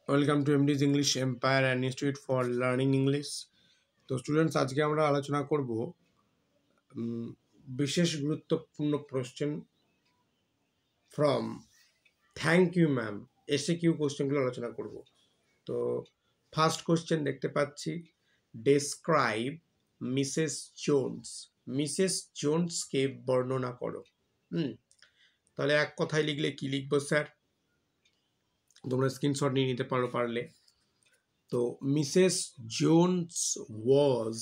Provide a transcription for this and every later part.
Welcome to MD's English Empire and institute for learning English. তো students, আজকে আমরা আলোচনা করব বিশেষ গুরুত্বপূর্ণ question from thank you ma'am, SAQ কোশ্চেনগুলো আলোচনা করব। তো ফার্স্ট কোশ্চেন দেখতে পাচ্ছি, ডেসক্রাইব মিসেস জোনস। মিসেস জোনসকে বর্ণনা করো। তাহলে এক কথায় লিখলে কি লিখবো স্যার? তোমরা স্ক্রিনশট নিয়ে নিতে পারলে। তো Mrs Jones was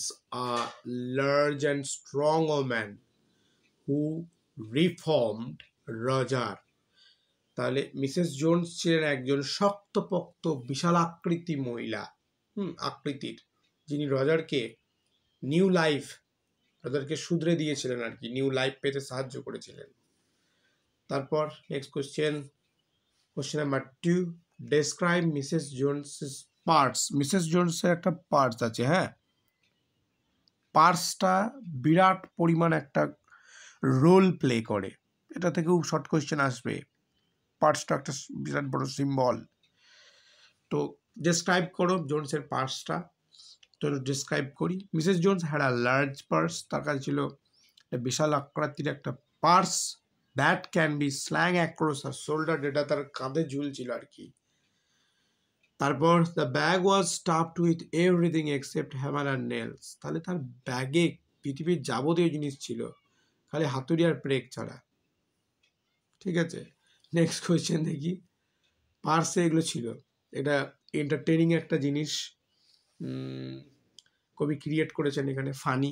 a large and strong woman who reformed Roger. তাহলে মিসেস জোনস ছিলেন একজন শক্তপোক্ত বিশাল আকৃতি মহিলা, আকৃতির, যিনি রজারকে রজারকে শুধরে দিয়েছিলেন আর কি, নিউ লাইফ পেতে সাহায্য করেছিলেন। তারপর next question number 2, describe Mrs Jones's parts. Mrs জোনসের একটা পার্টস আছে, হ্যাঁ, পার্টসটা বিরাট পরিমাণ একটা রোল প্লে করে। এটা থেকেও শর্ট কোয়েশ্চেন আসবে। পার্টসটা একটা বিরাট বড় সিম্বল। তো ডেসক্রাইব করো জোনসের পার্টসটা। তো ডেসক্রাইব করি। Mrs Jones had a large purse. তার কাছে ছিল বিশাল আকৃতির একটা purse that can be slung across her shoulder, যেটা তার কাঁধে ঝুলছিল আর কি। তারপর the bag was stuffed with everything except hammer and nails. তাহলে তার ব্যাগে পৃথিবীর যাবতীয় জিনিস ছিল, খালি হাতুড়ি আর ব্রেক ছাড়া। ঠিক আছে, নেক্সট কোয়েশ্চেন দেখি। পার্সে এগুলো ছিল, এটা এন্টারটেনিং একটা জিনিস কবি ক্রিয়েট করেছেন এখানে। ফানি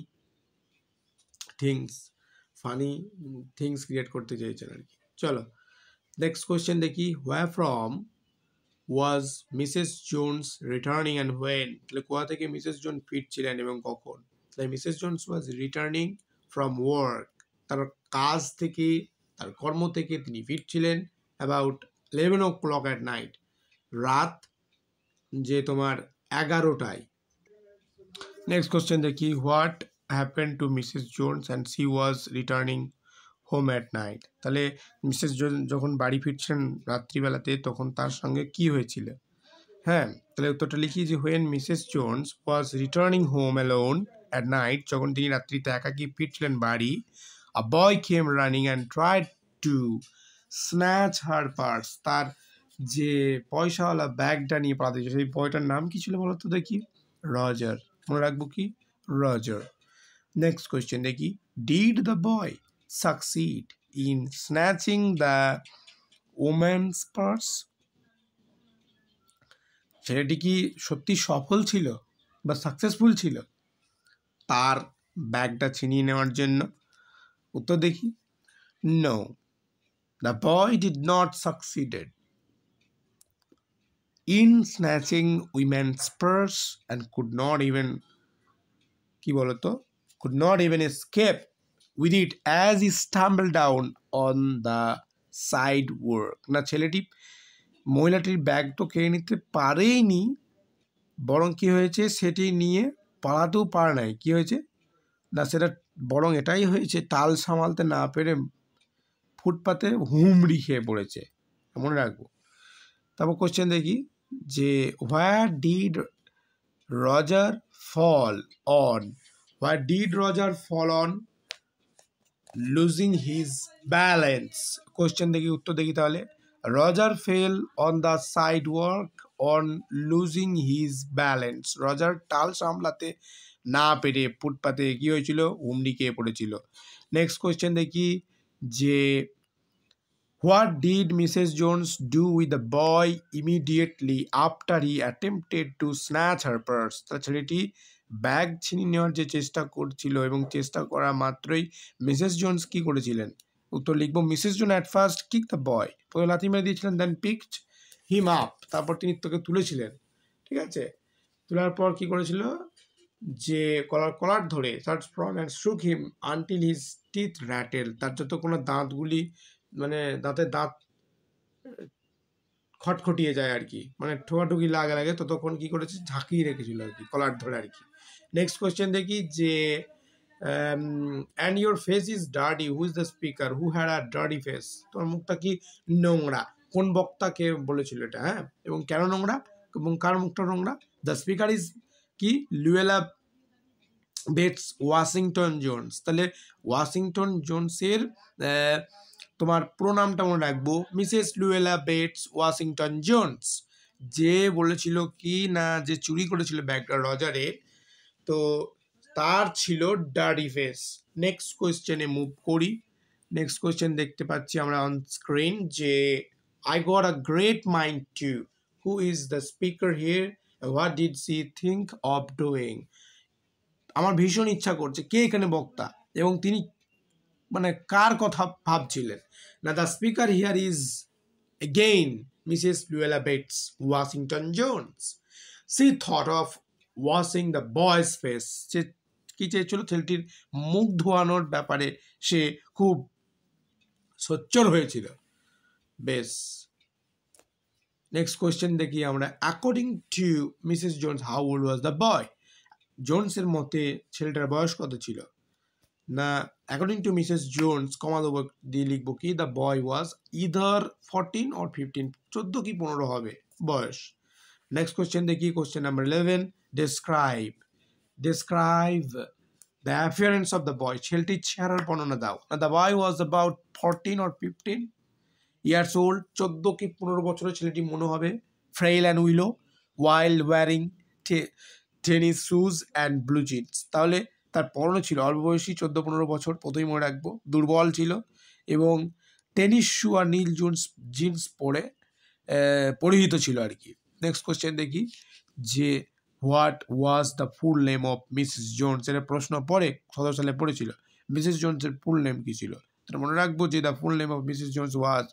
থিংস ক্রিয়েট করতে চেয়েছেন আর কি। চলো নেক্সট কোয়েশ্চেন দেখি। Where from was Mrs Jones returning and when. তাহলে কোথা থেকে মিসেস জোন ফিরছিলেন এবং কখন? তাহলে Mrs Jones was returning from work. তার কাজ থেকে, তার কর্ম থেকে তিনি ফিরছিলেন অ্যাবাউট 11 o'clock at night, রাত যে তোমার 11টায়। নেক্সট কোশ্চেন দেখি। What happen to Mrs Jones and she was returning home at night. তাহলে মিসেস জোন যখন বাড়ি ফিরছেন রাত্রিবেলাতে, তখন তার সঙ্গে কি হয়েছিল? হ্যাঁ, তাহলে উত্তরটা লিখি যে when Mrs Jones was returning home alone at night, যখন তিনি রাত্রিতে একাকী ফিরছিলেন বাড়ি, a boy came running and tried to snatch her purse. তার যে পয়সাওয়ালা ব্যাগটা নিয়ে পালাতে, সেই বয়টার নাম কি ছিল বলো তো দেখি? রজার। মনে রাখবো কি? রজার। নেক্সট কোয়েশ্চেন দেখি। Did the boy succeed in snatching the woman's purse? ছেলেটি কি সত্যি সফল ছিল বা সাকসেসফুল ছিল তার ব্যাগটা ছিনিয়ে নেওয়ার জন্য? উত্তর দেখি। No, the boy did not succeeded in snatching women's purse and could not even কি বলতো could not even escape with it as he stumbled down on the sidewalk. না, ছেলেটি মহিলাটির ব্যাগ তো কেড়ে নিতে পারেইনি, বরং কি হয়েছে, সেটি নিয়ে পালাতেও পারে নাই। কি হয়েছে না, সেটা বরং এটাই হয়েছে, তাল সামালতে না পেরে ফুটপাতে হুমড়ি খেয়ে পড়েছে। মনে রাখবো। তারপর কোশ্চেন দেখি যে where did Roger fall on. Where did Roger fall on losing his balance. Question দেখি, উত্তর দেখি তাহলে। Roger fell on the sidewalk on losing his balance. Roger টাল সামলাতে না পেরে ফুটপাতে কি হয়েছিল? হুমড়ি খেয়ে পড়েছিল। নেক্সট কোয়েশ্চেন দেখি যে what did Mrs Jones do with the boy immediately after he attempted to snatch her purse. তা ছেলেটি ব্যাগ ছিনিয়ে নেওয়ার যে চেষ্টা করছিল এবং চেষ্টা করা মাত্রই মিসেস জোনস কি করেছিলেন? উত্তর লিখবো। Mrs zone at first kick the boy, প্রথমে লাথি মেরে দিয়েছিলেন, দেন পিকড হিম আপ, তারপর তিনি তোকে তুলেছিলেন। ঠিক আছে, তোলার পর কি করেছিল যে কলার ধরে shirt front and struck him until his teeth rattled. তার যতক্ষণ দাঁতগুলি মানে দাঁতের দাঁত খটখটিয়ে যায় আর কি, মানে ঠোকাঠুকি লাগে ততক্ষণ কি করেছে, ঝাঁকিয়ে রেখেছিল আর কি, কলার ধরে আর কি। নেক্সট কোয়েশ্চেন দেখি যে and your face is dirty, who is the speaker who had a dirty face. তোমার মুখটা কি নোংরা, কোন বক্তাকে বলেছিল এটা? হ্যাঁ, এবং কেন নোংরা? এবং কার মুখটা নোংরা? দ্য স্পিকার ইজ কি? Luella Bates Washington Jones. তাহলে ওয়াশিংটন জোনসের তোমার পুরো নামটা মনে রাখবো, Mrs Luella Bates Washington Jones. যে বলেছিল কি না, যে চুরি করেছিল ব্যাগটা রজারের, তো তার ছিল ডার্টি ফেস। নেক্সট কোয়েশ্চেনে মুভ করি। নেক্সট কোয়েশ্চেন দেখতে পাচ্ছি আমরা অন স্ক্রিন যে I got a great mind too. Who is the speaker here? What did she think of doing? আমার ভীষণ ইচ্ছা করছে কে এখানে বক্তা এবং তিনি মানে কার কথা ভাবছিলেন। না, the speaker here is again Mrs. Luella Bates Washington Jones. She thought of washing the boy's face. সে কি চেয়েছিল? ছেলেটির মুখ ধোয়ানোর ব্যাপারে সে খুব সোচ্চার হয়েছিল। বেশ, নেক্সট কোয়েশ্চেন দেখি আমরা। According to Mrs Jones how old was the boy? জোনসের মতে ছেলেটার বয়স কত ছিল? না, according to Mrs Jones comma দেবো দিয়ে লিখবো কি? The boy was either 14 or 15, 14 কি 15 হবে বয়স। নেক্সট কোয়েশ্চেন দেখি, question number 11। Describe the appearance of the boy. ছেলেটির চেহারার বর্ণনা দাও। না, the boy was about 14 or 15 years old, 14 কি 15 বছরের ছেলেটি মনে হবে। Frail and willow, wild wearing tennis shoes and blue jeans. তাহলে তার পরনে ছিল অল্প বয়সী, 14-15 বছর, প্রথমেই মনে রাখবো। দুর্বল ছিল এবং টেনিস শু আর নীল জিন্স পরে পরিহিত ছিল আর কি। নেক্সট কোয়েশ্চেন দেখি যে what was the full name of Mrs Jones. এটা প্রশ্ন পরে 17 সালে পড়েছিল। মিসেস জোনসের ফুল নেম কি ছিল? তাহলে মনে রাখবো যে the full name of Mrs Jones was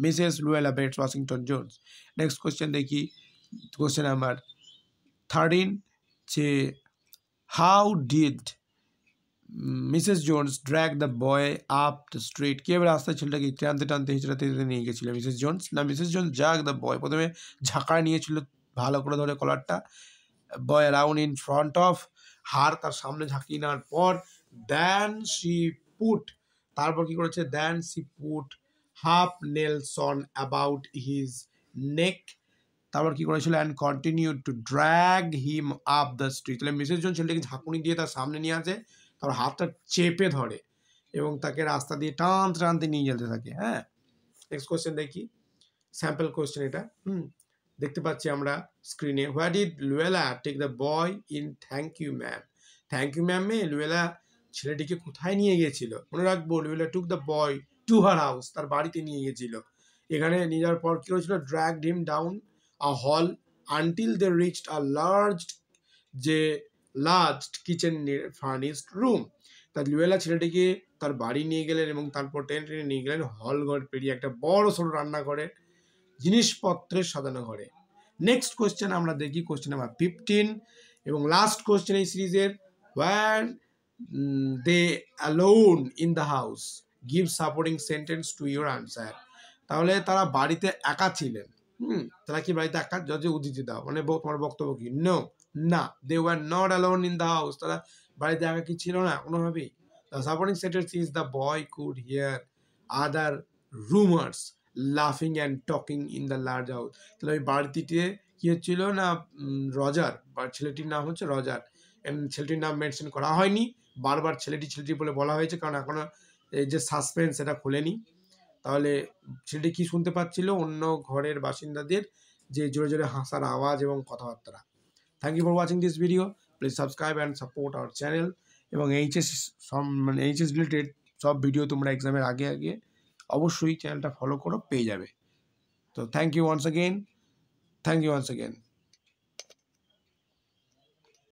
Mrs Luella Bates Washington Jones. Next question দেখি, কোয়েশ্চেন নাম্বার 13 যে how did Mrs Jones drag the boy up the street. কীভাবে রাস্তায় ছেলেটাকে টানতে হিচড়াতে নিয়ে গেছিল মিসেস জোনস? না, Mrs Jones drag the boy, প্রথমে ঝাঁকায় নিয়েছিল ভালো করে ধরে কলারটা, boy around in front of her, তার সামনে ঝাঁকিয়ে নেওয়ার পর দেন শি পুট, তারপর কি করেছে? Then she put half nelson on about his neck, তারপর কি করেছিল? And continue to drag him up the street. তাহলে মিসেস জোনস ছেলেটাকে ঝাঁকুনি দিয়ে তার সামনে নিয়ে আসে, তারপর হাতটা চেপে ধরে এবং তাকে রাস্তা দিয়ে টানতে নিয়ে যেতে থাকে। হ্যাঁ, নেক্সট কোয়েশ্চেন দেখি, স্যাম্পল কোয়েশ্চেন এটা। দেখতে পাচ্ছি আমরা স্ক্রিনে। Where did Luella take the boy in thank you ma'am? Thank you ম্যামে লুয়েলা ছেলেটিকে কোথায় নিয়ে গিয়েছিল? মনে রাখবো, Luella took the boy to her house, তার বাড়িতে নিয়ে গিয়েছিল। এখানে নিয়ে যাওয়ার পর কি হয়েছিল? Dragged him down a hall until they reached a large kitchen furnished room. তার লুয়েলা ছেলেটিকে তার বাড়ি নিয়ে গেলেন এবং তারপর টেনে নিয়ে গেলেন হল ঘর পেরিয়ে একটা বড় সড়ো রান্না করে, জিনিসপত্রের সাজানো ঘরে। নেক্সট কোয়েশ্চেন আমরা দেখি, কোয়েশ্চেন নাম্বার 15 এবং লাস্ট কোয়েশ্চেন এই সিরিজের। Where they alone in the house, give supporting sentence to your answer. তাহলে তারা বাড়িতে একা ছিলেন। তারা কি বাড়িতে একা? যদি উদ্ধৃতি দাও, মানে তোমার বক্তব্য কি? নো, না, they were not alone in the house, তারা বাড়িতে একা কি ছিল না কোনোভাবেই। The supporting sentence is the boy could hear other roomers লাফিং and talking in the large house. তাহলে ওই বাড়িটিতে কি হচ্ছিল না, রজার, ছেলেটির নাম হচ্ছে রজার, ছেলেটির নাম মেনশন করা হয়নি, বারবার ছেলেটি বলে বলা হয়েছে, কারণ এখনো এই যে সাসপেন্স এটা খোলেনি। তাহলে ছেলেটি কি শুনতে পাচ্ছিল? অন্য ঘরের বাসিন্দাদের যে জোরে জোরে হাসার আওয়াজ এবং কথাবার্তা। Thank you for watching this video. Please subscribe and support our channel. এবং এইচএস রিলেটেড সব ভিডিও তোমরা এক্সামের আগে অবশ্যই চ্যানেলটা ফলো করো, পেয়ে যাবে। তো থ্যাংক ইউ ওয়ান্স অ্যাগেন।